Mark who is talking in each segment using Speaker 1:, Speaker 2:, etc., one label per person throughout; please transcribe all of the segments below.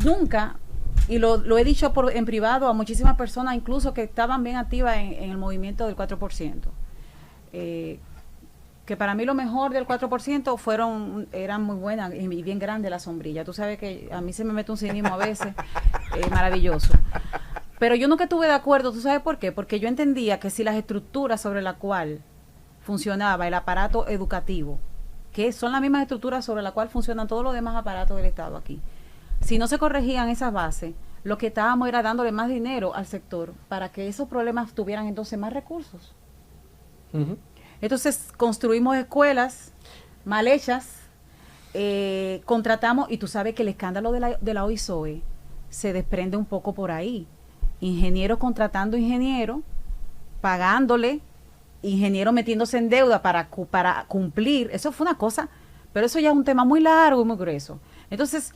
Speaker 1: nunca, y lo he dicho en privado a muchísimas personas, incluso que estaban bien activas en el movimiento del 4%, que para mí lo mejor del 4% eran muy buenas y bien grande la sombrilla. Tú sabes que a mí se me mete un cinismo a veces, maravilloso. Pero yo nunca estuve de acuerdo, ¿tú sabes por qué? Porque yo entendía que si las estructuras sobre la cual funcionaba el aparato educativo, que son las mismas estructuras sobre las cuales funcionan todos los demás aparatos del Estado aquí, si no se corregían esas bases, lo que estábamos era dándole más dinero al sector para que esos problemas tuvieran entonces más recursos. Uh-huh. Entonces construimos escuelas mal hechas, contratamos, y tú sabes que el escándalo de la OISOE se desprende un poco por ahí. Ingenieros contratando ingenieros, pagándole, ingenieros metiéndose en deuda para cumplir. Eso fue una cosa, pero eso ya es un tema muy largo y muy grueso. Entonces,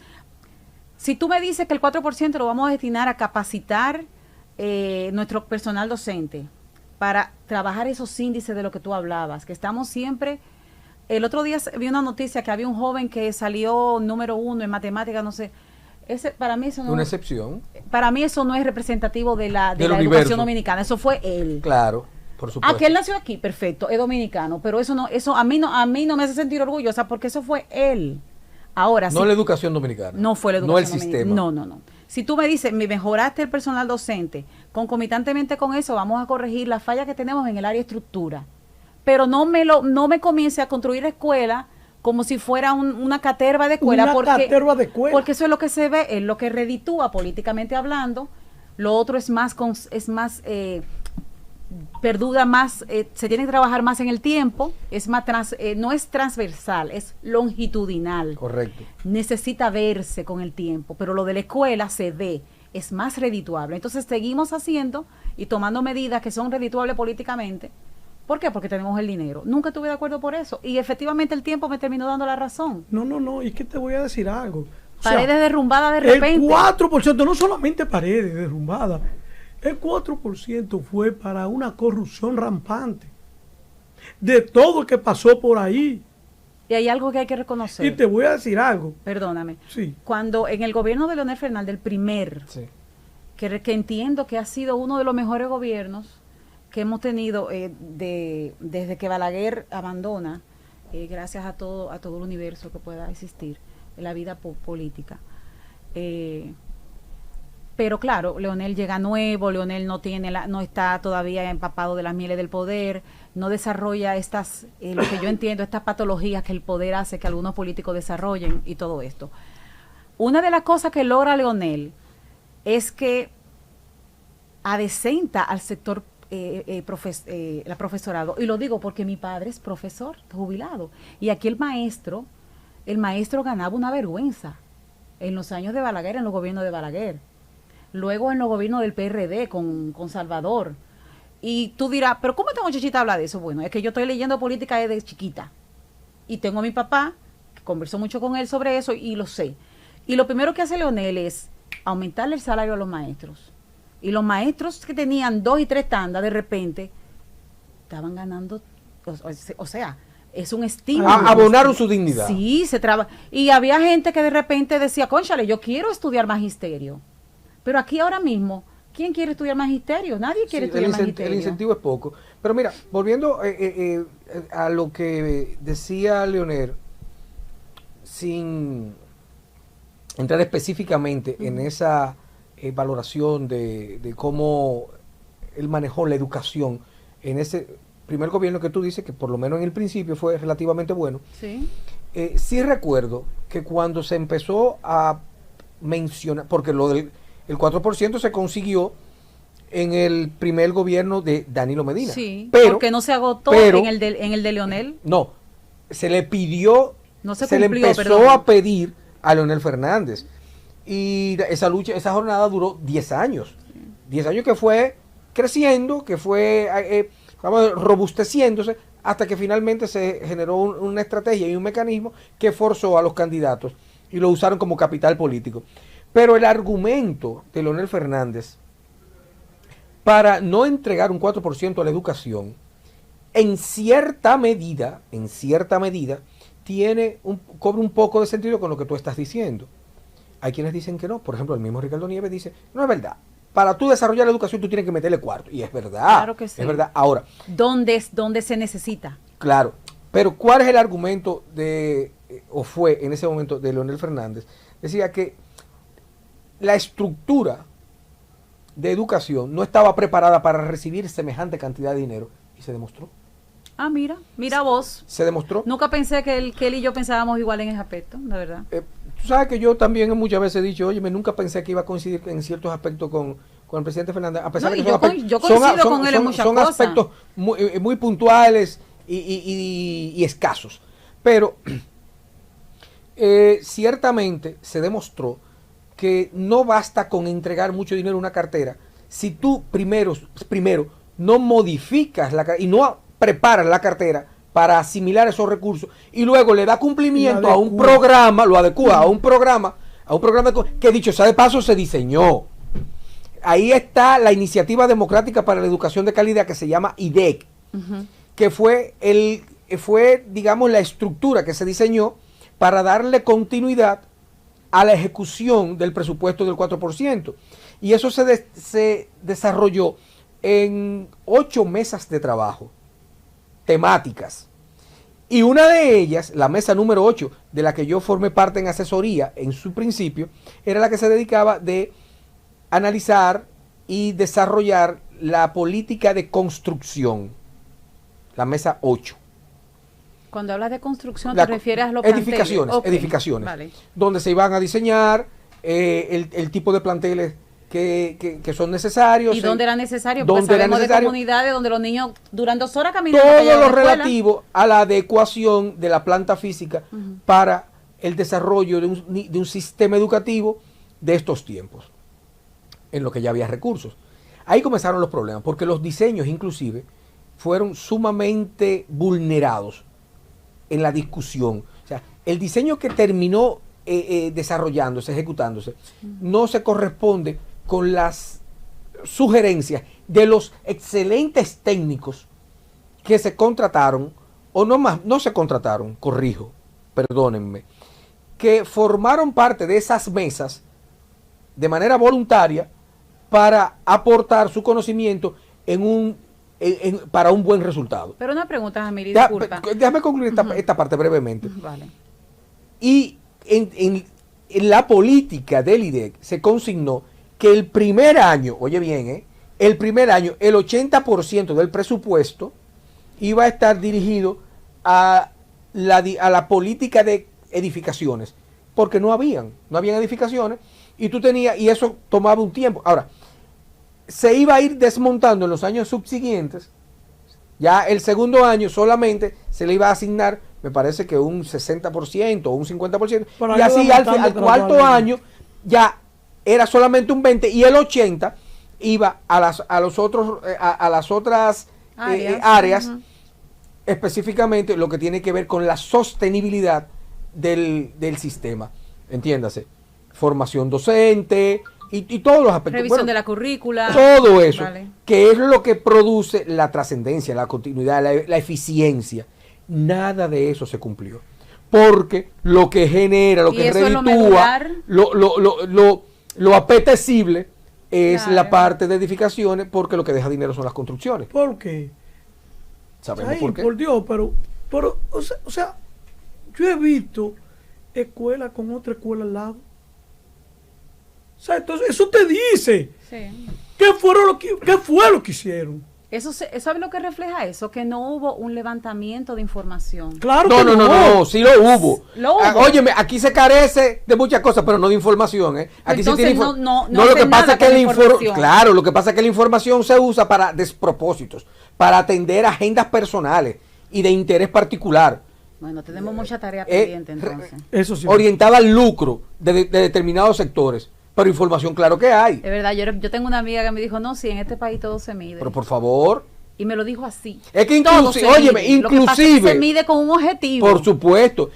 Speaker 1: si tú me dices que el 4% lo vamos a destinar a capacitar nuestro personal docente para trabajar esos índices de lo que tú hablabas, que estamos siempre... El otro día vi una noticia que había un joven que salió número 1 en matemáticas, no sé. Para mí eso no,
Speaker 2: una excepción.
Speaker 1: Para mí eso no es representativo de la educación dominicana. Eso fue él.
Speaker 2: Claro, por supuesto.
Speaker 1: Aquel nació aquí, perfecto, es dominicano, pero eso a mí no me hace sentir orgullosa porque eso fue él. Ahora
Speaker 2: no, sí, la educación dominicana.
Speaker 1: No fue la educación
Speaker 2: no el sistema.
Speaker 1: No. Si tú me dices, me mejoraste el personal docente, concomitantemente con eso vamos a corregir las fallas que tenemos en el área de estructura. Pero no me comience a construir escuelas como si fuera una caterva de escuela, porque eso es lo que se ve, es lo que reditúa políticamente hablando. Lo otro es más perdura más, se tiene que trabajar más en el tiempo, es más no es transversal, es longitudinal.
Speaker 2: Correcto.
Speaker 1: Necesita verse con el tiempo, pero lo de la escuela se ve, es más redituable. Entonces seguimos haciendo y tomando medidas que son redituables políticamente. ¿Por qué? Porque tenemos el dinero. Nunca estuve de acuerdo por eso. Y efectivamente el tiempo me terminó dando la razón.
Speaker 3: No, y que te voy a decir algo.
Speaker 1: Paredes derrumbadas de repente.
Speaker 3: El 4%, no solamente paredes derrumbadas, el 4% fue para una corrupción rampante. De todo lo que pasó por ahí.
Speaker 1: Y hay algo que hay que reconocer.
Speaker 3: Y te voy a decir algo.
Speaker 1: Perdóname.
Speaker 3: Sí.
Speaker 1: Cuando en el gobierno de Leonel Fernández, el primer,
Speaker 2: sí,
Speaker 1: que entiendo que ha sido uno de los mejores gobiernos que hemos tenido desde que Balaguer abandona, gracias a todo el universo que pueda existir en la vida política. Pero claro, Leonel llega nuevo, Leonel no está todavía empapado de las mieles del poder, no desarrolla lo que yo entiendo, estas patologías que el poder hace que algunos políticos desarrollen y todo esto. Una de las cosas que logra Leonel es que adecenta al sector la profesorado, y lo digo porque mi padre es profesor jubilado, y aquí el maestro ganaba una vergüenza en los años de Balaguer, en los gobiernos de Balaguer, luego en los gobiernos del PRD con Salvador, y tú dirás, pero ¿cómo esta muchachita habla de eso? Bueno, es que yo estoy leyendo política desde chiquita, y tengo a mi papá, que conversó mucho con él sobre eso, y lo sé, y lo primero que hace Leonel es aumentarle el salario a los maestros. Y los maestros que tenían 2 y 3 tandas, de repente, estaban ganando, o sea, es un estímulo.
Speaker 2: Abonaron su dignidad.
Speaker 1: Sí, y había gente que de repente decía, cónchale, yo quiero estudiar magisterio. Pero aquí ahora mismo, ¿quién quiere estudiar magisterio? Nadie quiere estudiar magisterio.
Speaker 2: El incentivo es poco. Pero mira, volviendo a lo que decía Leonel, sin entrar específicamente en esa valoración de cómo él manejó la educación en ese primer gobierno que tú dices, que por lo menos en el principio fue relativamente bueno.
Speaker 1: Sí.
Speaker 2: Sí recuerdo que cuando se empezó a mencionar, porque lo del el 4% se consiguió en el primer gobierno de Danilo Medina.
Speaker 1: Sí,
Speaker 2: pero,
Speaker 1: porque no se agotó en el de Leonel.
Speaker 2: No, se le pidió,
Speaker 1: no se
Speaker 2: le empezó a pedir a Leonel Fernández. Y esa lucha, esa jornada duró 10 años. 10 años que fue creciendo, que fue robusteciéndose, hasta que finalmente se generó una estrategia y un mecanismo que forzó a los candidatos y lo usaron como capital político. Pero el argumento de Leonel Fernández para no entregar un 4% a la educación, en cierta medida, cobra un poco de sentido con lo que tú estás diciendo. Hay quienes dicen que no. Por ejemplo, el mismo Ricardo Nieves dice, no es verdad. Para tú desarrollar la educación tú tienes que meterle cuarto. Y es verdad.
Speaker 1: Claro que sí.
Speaker 2: Es verdad. Ahora.
Speaker 1: ¿Dónde se necesita?
Speaker 2: Claro. Pero ¿cuál es el argumento o fue en ese momento de Leonel Fernández? Decía que la estructura de educación no estaba preparada para recibir semejante cantidad de dinero. Y se demostró.
Speaker 1: Ah, mira vos.
Speaker 2: Se demostró.
Speaker 1: Nunca pensé que él y yo pensábamos igual en ese aspecto, la verdad.
Speaker 2: Tú sabes que yo también muchas veces he dicho, oye, nunca pensé que iba a coincidir en ciertos aspectos con el presidente Fernández, a pesar de que
Speaker 1: yo coincido con él en muchas
Speaker 2: son
Speaker 1: cosas.
Speaker 2: aspectos muy puntuales y escasos. Pero ciertamente se demostró que no basta con entregar mucho dinero a una cartera si tú primero no modificas la cartera y no preparas la cartera para asimilar esos recursos y luego le da cumplimiento a un programa, lo adecua a un programa que, dicho sea de paso, se diseñó. Ahí está la iniciativa democrática para la educación de calidad que se llama IDEC, que fue digamos, la estructura que se diseñó para darle continuidad a la ejecución del presupuesto del 4%. Y eso se desarrolló en 8 mesas de trabajo temáticas. Y una de ellas, la mesa número 8, de la que yo formé parte en asesoría en su principio, era la que se dedicaba de analizar y desarrollar la política de construcción. La mesa 8.
Speaker 1: Cuando hablas de construcción, ¿te refieres a los
Speaker 2: edificaciones?
Speaker 1: Okay.
Speaker 2: Edificaciones.
Speaker 1: Vale.
Speaker 2: Donde se iban a diseñar el tipo de planteles que son necesarios.
Speaker 1: ¿Y dónde era necesario? Porque sabemos de comunidades donde los niños duran 2 horas caminando.
Speaker 2: Todo lo relativo a la adecuación de la planta física para el desarrollo de un sistema educativo de estos tiempos, en lo que ya había recursos. Ahí comenzaron los problemas, porque los diseños inclusive fueron sumamente vulnerados en la discusión. O sea, el diseño que terminó desarrollándose, ejecutándose, no se corresponde con las sugerencias de los excelentes técnicos que se contrataron, o no se contrataron, corrijo, perdónenme, que formaron parte de esas mesas de manera voluntaria para aportar su conocimiento para un buen resultado.
Speaker 1: Pero una pregunta, Jamiri, disculpa.
Speaker 2: Déjame concluir esta parte brevemente.
Speaker 1: Vale.
Speaker 2: Y en la política del IDEC se consignó que el primer año, oye bien, el primer año, el 80% del presupuesto iba a estar dirigido a la política de edificaciones, porque no habían edificaciones, y eso tomaba un tiempo. Ahora, se iba a ir desmontando en los años subsiguientes. Ya el segundo año solamente se le iba a asignar, me parece que un 60% o un 50%, y así al cuarto año ya era solamente un 20%, y el 80% iba a las otras áreas, específicamente lo que tiene que ver con la sostenibilidad del sistema. Entiéndase, formación docente y todos los aspectos.
Speaker 1: Revisión de la currícula.
Speaker 2: Todo eso,
Speaker 1: vale,
Speaker 2: que es lo que produce la trascendencia, la continuidad, la eficiencia. Nada de eso se cumplió. Porque lo que genera, lo que reditúa, lo apetecible es la parte de edificaciones, porque lo que deja dinero son las construcciones.
Speaker 3: ¿Por qué?
Speaker 2: ¿Sabemos por qué?
Speaker 3: Por Dios, pero o sea, yo he visto escuela con otra escuela al lado. O sea, entonces eso te dice.
Speaker 1: Sí.
Speaker 3: ¿Qué fue lo que hicieron?
Speaker 1: Eso ¿sabe lo que refleja eso? Que no hubo un levantamiento de información.
Speaker 3: Claro
Speaker 2: que no, sí lo hubo. Óyeme, aquí se carece de muchas cosas, pero no de información, ¿eh? Aquí
Speaker 1: entonces
Speaker 2: se tiene
Speaker 1: no
Speaker 2: lo que pasa es que
Speaker 1: lo
Speaker 2: que pasa es que la información se usa para despropósitos, para atender agendas personales y de interés particular.
Speaker 1: Bueno, tenemos mucha tarea pendiente entonces.
Speaker 3: Eso sí.
Speaker 2: Orientada al lucro de determinados sectores. Pero información, claro que hay.
Speaker 1: De verdad, yo tengo una amiga que me dijo, no, sí, en este país todo se mide.
Speaker 2: Pero por favor.
Speaker 1: Y me lo dijo así.
Speaker 2: Es que inclusive,
Speaker 1: Lo que pasa es que se mide con un objetivo.
Speaker 2: Por supuesto.